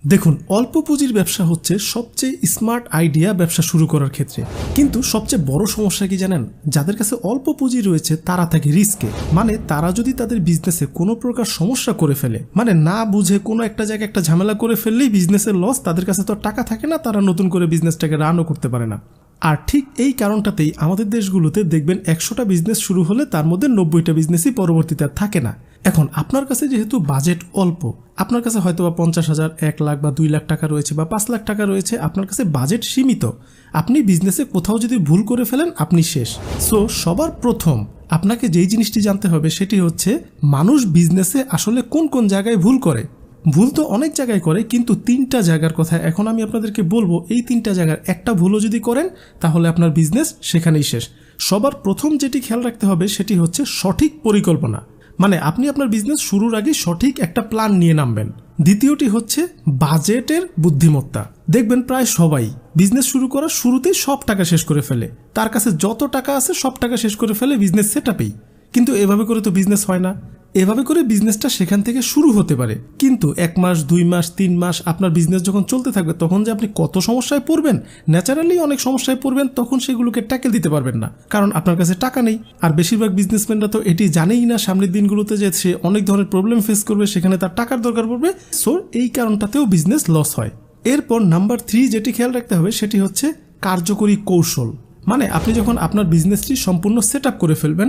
দেখুন, অল্প পুঁজির ব্যবসা হচ্ছে সবচেয়ে স্মার্ট আইডিয়া ব্যবসা শুরু করার ক্ষেত্রে। কিন্তু সবচেয়ে বড় সমস্যা কি জানেন? যাদের কাছে অল্প পুঁজি রয়েছে তারা থাকে রিস্কে। মানে তারা যদি তাদের বিজনেসে কোনো প্রকার সমস্যা করে ফেলে, মানে না বুঝে কোনো একটা জায়গায় একটা ঝামেলা করে ফেললেই বিজনেসের লস, তাদের কাছে তো টাকা থাকে না, তারা নতুন করে বিজনেসটাকে রানও করতে পারে না। আর ঠিক এই কারণটাতেই আমাদের দেশগুলোতে দেখবেন 100টা বিজনেস শুরু হলে তার মধ্যে 90টা বিজনেসই পরবর্তীতে আর থাকে না। এখন আপনার কাছে যেহেতু বাজেট অল্প, আপনার কাছে হয়তো বা 50,000, 1 লাখ বা 2 লাখ টাকা রয়েছে বা 5 লাখ টাকা রয়েছে, আপনার কাছে বাজেট সীমিত, আপনি বিজনেসে কোথাও যদি ভুল করে ফেলেন আপনি শেষ। সো সবার প্রথম আপনাকে যেই জিনিসটি জানতে হবে সেটি হচ্ছে মানুষ বিজনেসে আসলে কোন কোন জায়গায় ভুল করে। ভুল তো অনেক জায়গায় করে, কিন্তু 3টা জায়গার কথা এখন আমি আপনাদেরকে বলবো। এই 3টা জায়গার একটা ভুলও যদি করেন তাহলে আপনার বিজনেস সেখানেই শেষ। সবার প্রথম যেটি খেয়াল রাখতে হবে সেটি হচ্ছে সঠিক পরিকল্পনা। মানে আপনি আপনার বিজনেস শুরুর আগে সঠিক একটা প্ল্যান নিয়ে নামবেন। দ্বিতীয়টি হচ্ছে বাজেটের বুদ্ধিমত্তা। দেখবেন প্রায় সবাই বিজনেস শুরু করার শুরুতেই সব টাকা শেষ করে ফেলে, তার কাছে যত টাকা আছে সব টাকা শেষ করে ফেলে বিজনেস সেটআপেই। কিন্তু এভাবে করে তো বিজনেস হয় না। এভাবে করে বিজনেসটা সেখান থেকে শুরু হতে পারে, কিন্তু 1 মাস 2 মাস 3 মাস আপনার বিজনেস যখন চলতে থাকবে তখন যে আপনি কত সমস্যায় পড়বেন, ন্যাচারালি অনেক সমস্যায় পড়বেন, তখন সেগুলোকে ট্যাকেল দিতে পারবেন না, কারণ আপনার কাছে টাকা নেই। আর বেশিরভাগ বিজনেসম্যানরা তো এটি জানেই না সামনের দিনগুলোতে যে সে অনেক ধরনের প্রবলেম ফেস করবে, সেখানে তার টাকার দরকার পড়বে। সো এই কারণটাতেও বিজনেস লস হয়। এরপর নাম্বার 3 যেটি খেয়াল রাখতে হবে সেটি হচ্ছে কার্যকরী কৌশল। মানে আপনি যখন আপনার বিজনেসটি সম্পূর্ণ সেট আপ করে ফেলবেন,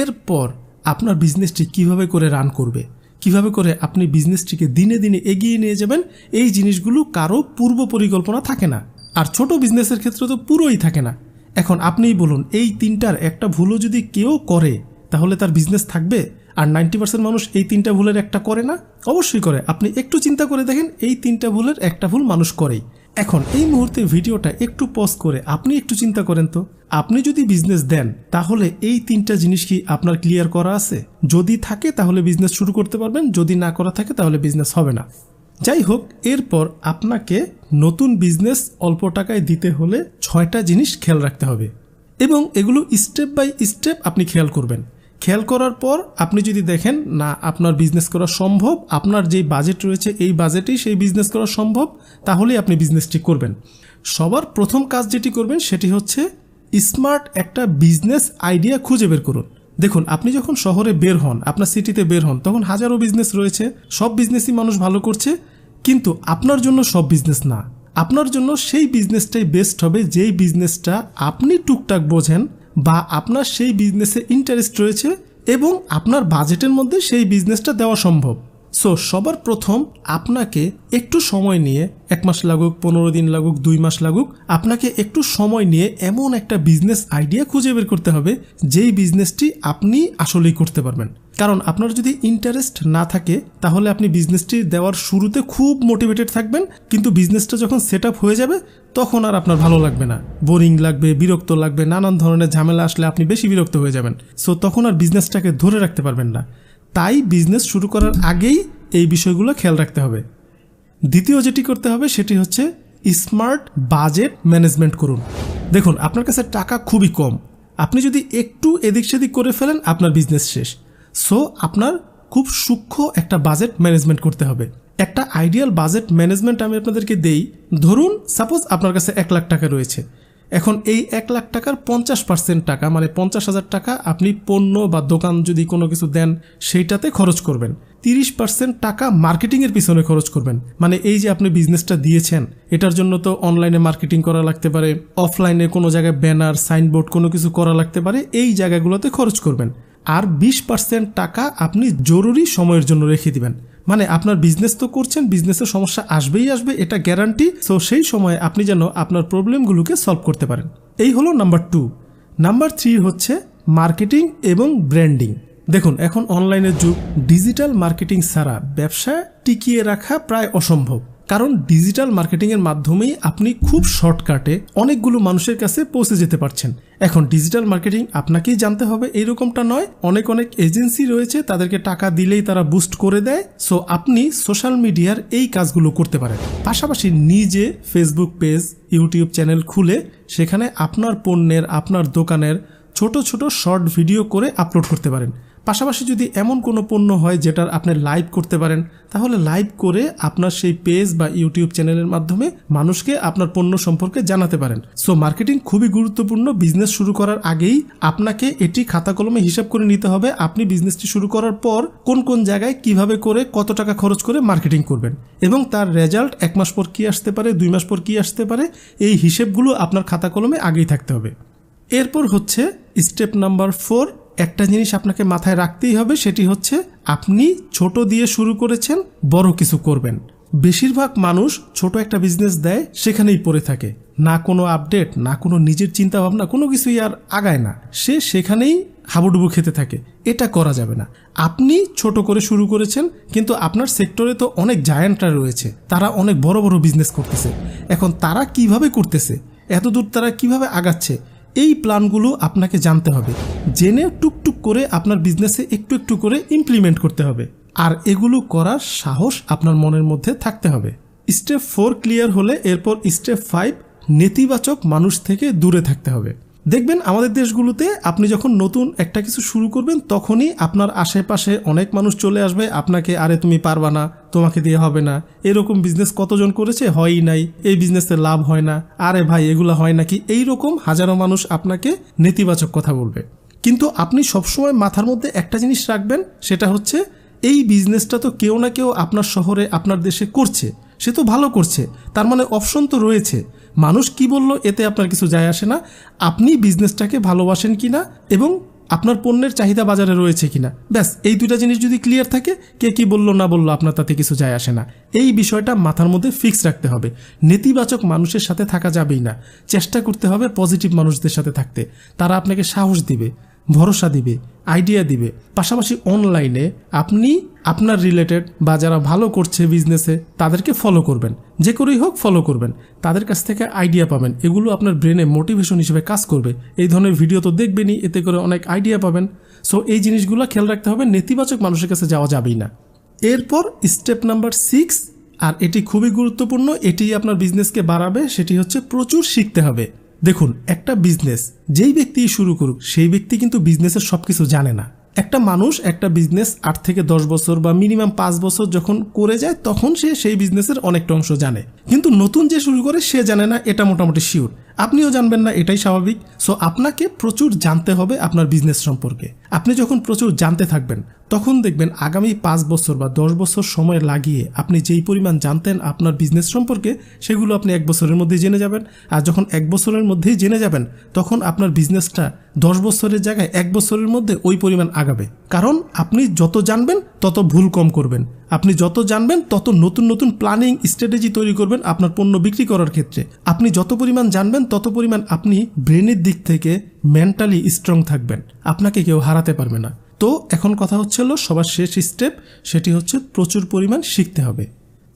এরপর আপনার বিজনেসটি কিভাবে করে রান করবে, কিভাবে করে আপনি বিজনেসটিকে দিনে দিনে এগিয়ে নিয়ে যাবেন, এই জিনিসগুলো কারো পূর্ব পরিকল্পনা থাকে না। আর ছোট বিজনেসের ক্ষেত্রে তো পুরোই থাকে না। এখন আপনিই বলুন, এই 3টার একটা ভুলও যদি কেউ করে তাহলে তার বিজনেস থাকবে? আর 90% মানুষ এই 3টা ভুলের একটা করে না? অবশ্যই করে। আপনি একটু চিন্তা করে দেখেন, এই 3টা ভুলের একটা ভুল মানুষ করেই। এখন এই মুহূর্তে ভিডিওটা একটু পজ করে আপনি একটু চিন্তা করেন তো, আপনি যদি বিজনেস দেন তাহলে এই 3টা জিনিস কি আপনার ক্লিয়ার করা আছে? যদি থাকে তাহলে বিজনেস শুরু করতে পারবেন, যদি না করা থাকে তাহলে বিজনেস হবে না। যাই হোক, এরপর আপনাকে নতুন বিজনেস অল্প টাকায় দিতে হলে 6টা জিনিস খেয়াল রাখতে হবে, এবং এগুলো স্টেপ বাই স্টেপ আপনি খেয়াল করবেন। খেয়াল করার পর আপনি যদি দেখেন না আপনার বিজনেস করা সম্ভব, আপনার যেই বাজেট রয়েছে এই বাজেটেই সেই বিজনেস করা সম্ভব, তাহলেই আপনি বিজনেসটি করবেন। সবার প্রথম কাজ যেটি করবেন সেটি হচ্ছে স্মার্ট একটা বিজনেস আইডিয়া খুঁজে বের করুন। দেখুন, আপনি যখন শহরে বের হন, আপনার সিটিতে বের হন, তখন হাজারো বিজনেস রয়েছে, সব বিজনেসই মানুষ ভালো করছে, কিন্তু আপনার জন্য সব বিজনেস না। আপনার জন্য সেই বিজনেসটাই বেস্ট হবে যেই বিজনেসটা আপনি টুকটাক বোঝেন, বা আপনার সেই বিজনেসে ইন্টারেস্ট রয়েছে এবং আপনার বাজেটের মধ্যে সেই বিজনেসটা দেওয়া সম্ভব। সো সবার প্রথম আপনাকে একটু সময় নিয়ে, 1 মাস লাগুক, 15 দিন লাগুক, 2 মাস লাগুক, আপনাকে একটু সময় নিয়ে এমন একটা বিজনেস আইডিয়া খুঁজে বের করতে হবে যেই বিজনেসটি আপনি আসলেই করতে পারবেন। কারণ আপনার যদি ইন্টারেস্ট না থাকে তাহলে আপনি বিজনেসটি দেওয়ার শুরুতে খুব মোটিভেটেড থাকবেন, কিন্তু বিজনেসটা যখন সেট আপ হয়ে যাবে তখন আর আপনার ভালো লাগবে না, বোরিং লাগবে, বিরক্ত লাগবে, নানান ধরনের ঝামেলা আসলে আপনি বেশি বিরক্ত হয়ে যাবেন। সো তখন আর বিজনেসটাকে ধরে রাখতে পারবেন না। তাই বিজনেস শুরু করার আগেই এই বিষয়গুলো খেয়াল রাখতে হবে। দ্বিতীয় যেটি করতে হবে সেটি হচ্ছে স্মার্ট বাজেট ম্যানেজমেন্ট করুন। দেখুন, আপনার কাছে টাকা খুবই কম, আপনি যদি একটু এদিক সেদিক করে ফেলেন আপনার বিজনেস শেষ। সো আপনার খুব সূক্ষ্ম একটা বাজেট ম্যানেজমেন্ট করতে হবে। একটা আইডিয়াল বাজেট ম্যানেজমেন্ট আমি আপনাদেরকে দেই। ধরুন সাপোজ আপনার কাছে 1 লাখ টাকা রয়েছে। এখন এই 1 লাখ টাকার 50% টাকা, মানে 50,000 টাকা আপনি পণ্য বা দোকান যদি কোনো কিছু দেন সেইটাতে খরচ করবেন। 30% টাকা মার্কেটিংয়ের পিছনে খরচ করবেন। মানে এই যে আপনি বিজনেসটা দিয়েছেন, এটার জন্য তো অনলাইনে মার্কেটিং করা লাগতে পারে, অফলাইনে কোনো জায়গায় ব্যানার, সাইনবোর্ড কোনো কিছু করা লাগতে পারে, এই জায়গাগুলোতে খরচ করবেন। আর 20% টাকা আপনি জরুরি সময়ের জন্য রেখে দিবেন। মানে আপনার বিজনেস তো করছেন, বিজনেসের সমস্যা আসবেই আসবে, এটা গ্যারান্টি। সো সেই সময় আপনি যেন আপনার প্রবলেমগুলোকে সলভ করতে পারেন। এই হলো নাম্বার 2। নাম্বার 3 হচ্ছে মার্কেটিং এবং ব্র্যান্ডিং। দেখুন, এখন অনলাইনের যুগ, ডিজিটাল মার্কেটিং ছাড়া ব্যবসা টিকিয়ে রাখা প্রায় অসম্ভব। কারণ ডিজিটাল মার্কেটিংয়ের মাধ্যমেই আপনি খুব শর্টকাটে অনেকগুলো মানুষের কাছে পৌঁছে যেতে পারছেন। এখন ডিজিটাল মার্কেটিং আপনাকেই জানতে হবে এইরকমটা নয়, অনেক এজেন্সি রয়েছে, তাদেরকে টাকা দিলেই তারা বুস্ট করে দেয়। সো আপনি সোশ্যাল মিডিয়ার এই কাজগুলো করতে পারেন। পাশাপাশি নিজে ফেসবুক পেজ, ইউটিউব চ্যানেল খুলে সেখানে আপনার পণ্যের, আপনার দোকানের ছোট ছোট শর্ট ভিডিও করে আপলোড করতে পারেন। পাশাপাশি যদি এমন কোনো পণ্য হয় যেটার আপনি লাইভ করতে পারেন, তাহলে লাইভ করে আপনার সেই পেজ বা ইউটিউব চ্যানেলের মাধ্যমে মানুষকে আপনার পণ্য সম্পর্কে জানাতে পারেন। সো মার্কেটিং খুবই গুরুত্বপূর্ণ। বিজনেস শুরু করার আগেই আপনাকে এটি খাতা কলমে হিসাব করে নিতে হবে। আপনি বিজনেসটি শুরু করার পর কোন কোন জায়গায় কিভাবে করে কত টাকা খরচ করে মার্কেটিং করবেন এবং তার রেজাল্ট 1 মাস পর কি আসতে পারে, 2 মাস পর কি আসতে পারে, এই হিসেবগুলো আপনার খাতা কলমে আগেই থাকতে হবে। এরপর হচ্ছে স্টেপ নাম্বার 4। একটা জিনিস আপনাকে মাথায় রাখতেই হবে, সেটি হচ্ছে আপনি ছোট দিয়ে শুরু করেছেন, বড় কিছু করবেন। বেশিরভাগ মানুষ ছোট একটা বিজনেস দেয়, সেখানেই পড়ে থাকে, না কোনো আপডেট, না কোনো নিজের চিন্তা ভাবনা, কোনো কিছুই আর আগায় না, সে সেখানেই হাবুডুবু খেতে থাকে। এটা করা যাবে না। আপনি ছোট করে শুরু করেছেন, কিন্তু আপনার সেক্টরে তো অনেক জায়ান্টরা রয়েছে, তারা অনেক বড় বড় বিজনেস করতেছে। এখন তারা কিভাবে করতেছে, এতদূর তারা কিভাবে আগাচ্ছে, এই প্ল্যানগুলো আপনাকে জানতে হবে। জেনে টুকটুক করে আপনার বিজনেসে একটু একটু করে ইমপ্লিমেন্ট করতে হবে, আর এগুলো করার সাহস আপনার মনের মধ্যে থাকতে হবে। স্টেপ 4 ক্লিয়ার হলে এরপর স্টেপ 5, নেতিবাচক মানুষ থেকে দূরে থাকতে হবে। দেখবেন আমাদের দেশগুলোতে আপনি যখন নতুন একটা কিছু শুরু করবেন, তখনই আপনার আশেপাশে অনেক মানুষ চলে আসবে আপনাকে, আরে তুমি পারবা না, তোমাকে দিয়ে হবে না, এরকম বিজনেস কতজন করেছে, হয়ই নাই, এই বিজনেসে লাভ হয় না, আরে ভাই এগুলো হয় নাকি, এইরকম হাজারো মানুষ আপনাকে নেতিবাচক কথা বলবে। কিন্তু আপনি সবসময় মাথার মধ্যে একটা জিনিস রাখবেন, সেটা হচ্ছে এই বিজনেসটা তো কেউ না কেউ আপনার শহরে, আপনার দেশে করছে, সে তো ভালো করছে, তার মানে অপশন তো রয়েছে। মানুষ কি বলল এতে আপনার কিছু যায় আসে না। আপনি বিজনেসটাকে ভালোবাসেন কিনা এবং আপনার পণ্যের চাহিদা বাজারে রয়েছে কিনা, ব্যাস এই দুইটা জিনিস যদি ক্লিয়ার থাকে, কে কি বললো না বললো আপনার তাতে কিছু যায় আসে না। এই বিষয়টা মাথার মধ্যে ফিক্স রাখতে হবে। নেতিবাচক মানুষের সাথে থাকা যাবেই না। চেষ্টা করতে হবে পজিটিভ মানুষদের সাথে থাকতে। তারা আপনাকে সাহস দিবে, ভরসা দিবে, আইডিয়া দিবে। পাশাপাশি অনলাইনে আপনি আপনার রিলেটেড বা যারা ভালো করছে বিজনেসে, তাদেরকে ফলো করবেন, যে করেই হোক ফলো করবেন, তাদের কাছ থেকে আইডিয়া পাবেন। এগুলো আপনার ব্রেনে মোটিভেশন হিসেবে কাজ করবে। এই ধরনের ভিডিও তো দেখবেনই, এতে করে অনেক আইডিয়া পাবেন। সো এই জিনিসগুলো খেয়াল রাখতে হবে, নেতিবাচক মানুষের কাছে যাওয়া যাবেই না। এরপর স্টেপ নাম্বার 6, আর এটি খুবই গুরুত্বপূর্ণ, এটি আপনার বিজনেসকে বাড়াবে, সেটি হচ্ছে প্রচুর শিখতে হবে। দেখুন, একটা বিজনেস যেই ব্যক্তি শুরু করুক, সেই ব্যক্তি কিন্তু বিজনেসের সবকিছু জানে না। একটা মানুষ একটা বিজনেস 8 থেকে 10 বছর বা মিনিমাম 5 বছর যখন করে যায়, তখন সে সেই বিজনেসের অনেকটা অংশ জানে। কিন্তু নতুন যে শুরু করে সে জানে না, এটা মোটামুটি শিওর। আপনিও জানবেন না, এটাই স্বাভাবিক। সো আপনাকে প্রচুর জানতে হবে আপনার বিজনেস সম্পর্কে। আপনি যখন প্রচুর জানতে থাকবেন, তখন দেখবেন আগামী 5 বছর বা 10 বছর সময় লাগিয়ে আপনি যেই পরিমাণ জানতেন আপনার বিজনেস সম্পর্কে, সেগুলো আপনি 1 বছরের মধ্যেই জেনে যাবেন। আর যখন 1 বছরের মধ্যেই জেনে যাবেন, তখন আপনার বিজনেসটা 10 বছরের জায়গায় 1 বছরের মধ্যে ওই পরিমাণ আগাবে। কারণ আপনি যত জানবেন তত ভুল কম করবেন। আপনি যত জানবেন তত নতুন নতুন প্ল্যানিং স্ট্র্যাটেজি তৈরি করবেন আপনার পণ্য বিক্রি করার ক্ষেত্রে। আপনি যত পরিমাণ জানবেন তত পরিমাণ আপনি ব্রেনের দিক থেকে মেন্টালি স্ট্রং থাকবেন, আপনাকে কেউ হারাতে পারবে না। তো এখন কথা হচ্ছিল সবার শেষ স্টেপ, সেটি হচ্ছে প্রচুর পরিমাণ শিখতে হবে।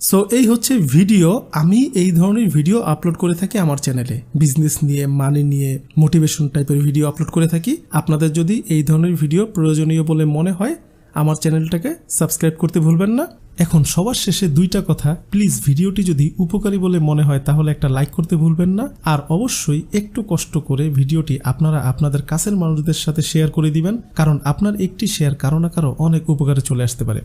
সো এই হচ্ছে ভিডিও। আমি এই ধরনের ভিডিও আপলোড করে থাকি আমার চ্যানেলে, বিজনেস নিয়ে, মানি নিয়ে, মোটিভেশন টাইপের ভিডিও আপলোড করে থাকি। আপনাদের যদি এই ধরনের ভিডিও প্রয়োজনীয় বলে মনে হয়, আমার চ্যানেলটাকে সাবস্ক্রাইব করতে ভুলবেন না। এখন সবার শেষে 2টা কথা, প্লিজ ভিডিওটি যদি উপকারী বলে মনে হয় তাহলে একটা লাইক করতে ভুলবেন না। আর অবশ্যই একটু কষ্ট করে ভিডিওটি আপনারা আপনাদের কাছের মানুষদের সাথে শেয়ার করে দিবেন, কারণ আপনার একটি শেয়ার কারো না কারো অনেক উপকারে চলে আসতে পারে।